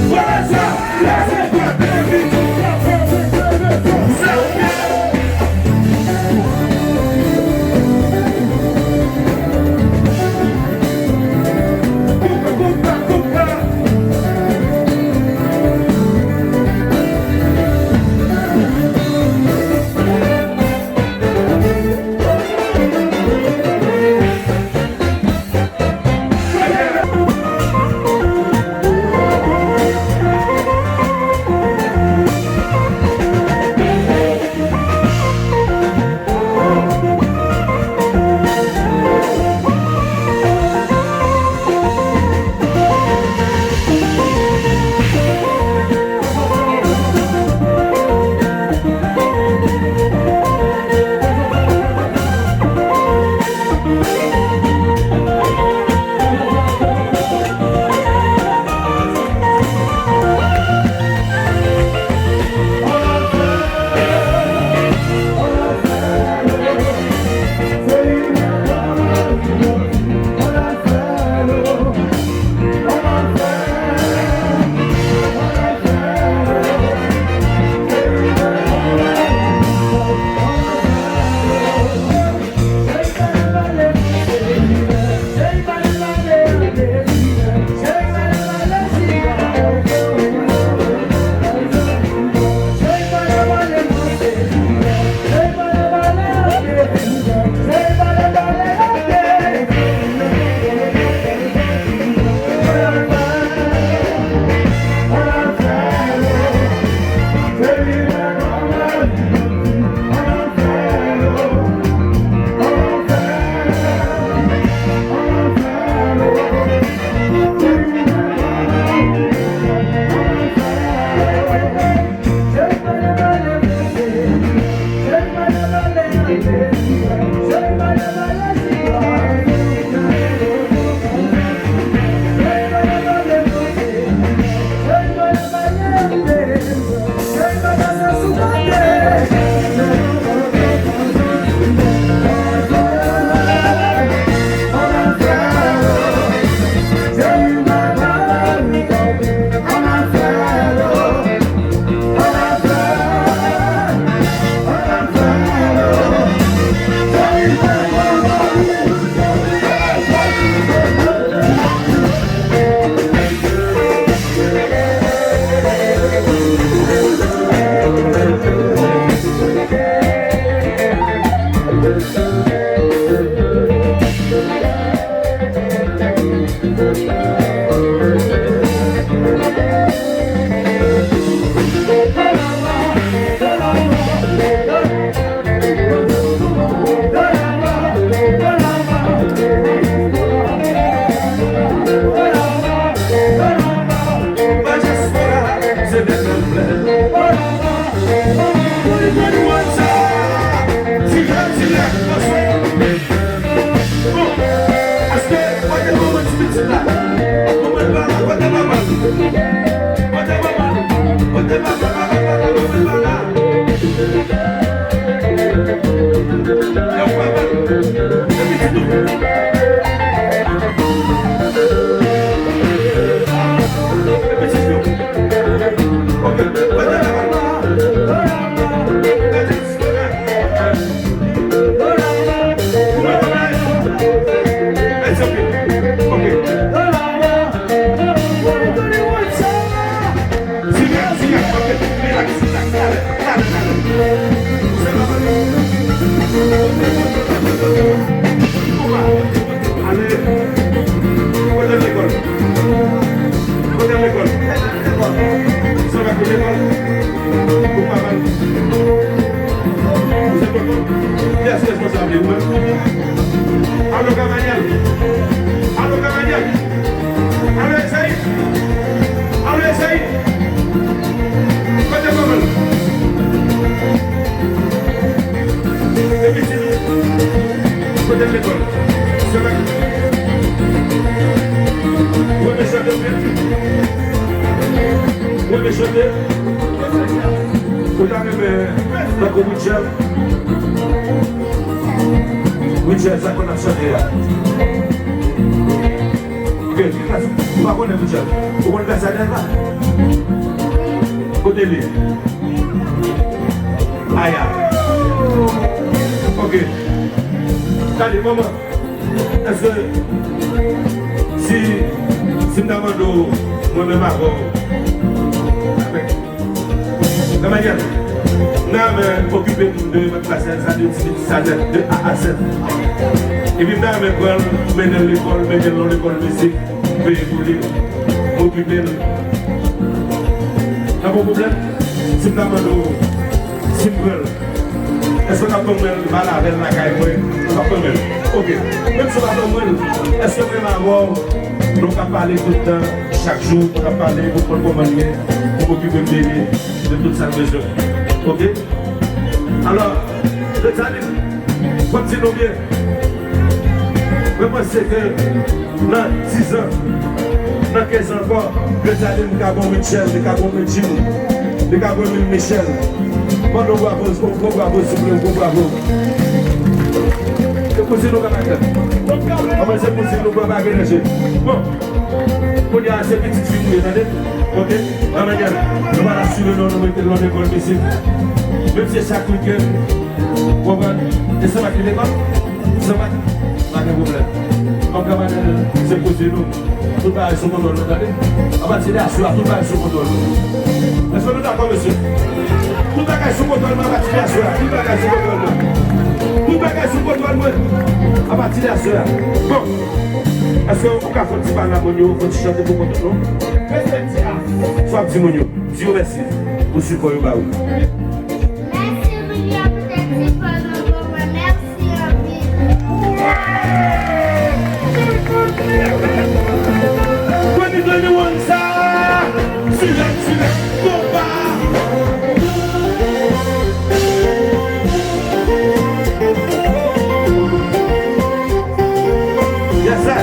Voilà ça, laissez-toi Wiecie, zakładam sobie ja. Ok, tu vas connaître tout ça. Tu connais ça là? Côté lui. Aïe. Ok. Allez, maman. Est-ce que si je me demande moi-même avant, la manière, je m'occupe de ma classe, ça de A à Z. Et puis, je vais mener l'école musique, payer pour lui, m'occuper. T'as pas de problème? Si je me demande, si je veux, est-ce que tu as pas de mal avec la caille? Ok. Même si tu as pas de mal, est-ce que vraiment nous allons parler tout le temps, chaque jour, nous allons parler pour prendre comment pour m'occuper de toute cette région. Ok? Alors, le talent, continuons bien. Mais moi, c'est que dans 10 ans, dans 15 ans encore, le talent, nous avons Michel, nous avons Jimmy, nous avons Michel. Bon, nous bravo, s'il vous plaît, bravo. C'est possible, nous avons c'est possible, nous avons gagné. Bon, on y a ces petites filles, vous entendez? Ok? En manière, nous allons assurer nous mettre dans l'école musique. Même si chaque week-end, vous comprenez? Et ça va être l'école? Ça va être pas de problème. Donc, c'est possible, nous. Tout va être sous contrôle, vous entendez? On va tirer à cela, tout va être sous contrôle. Est-ce que nous d'accord, monsieur? Tout va être sous contrôle, on va tirer à cela. Tout va être sous contrôle. Tout va être sous contrôle, on va tirer à cela. Bon. Est-ce que vous pouvez faire un petit peu d'ammonio, un petit chanter pour contre nous? Soit un petit monio. Dieu merci. Pour support au baou. Merci, William, pour tes petits bonhommes. Merci, When you do one side, silence, go back. Yes, sir.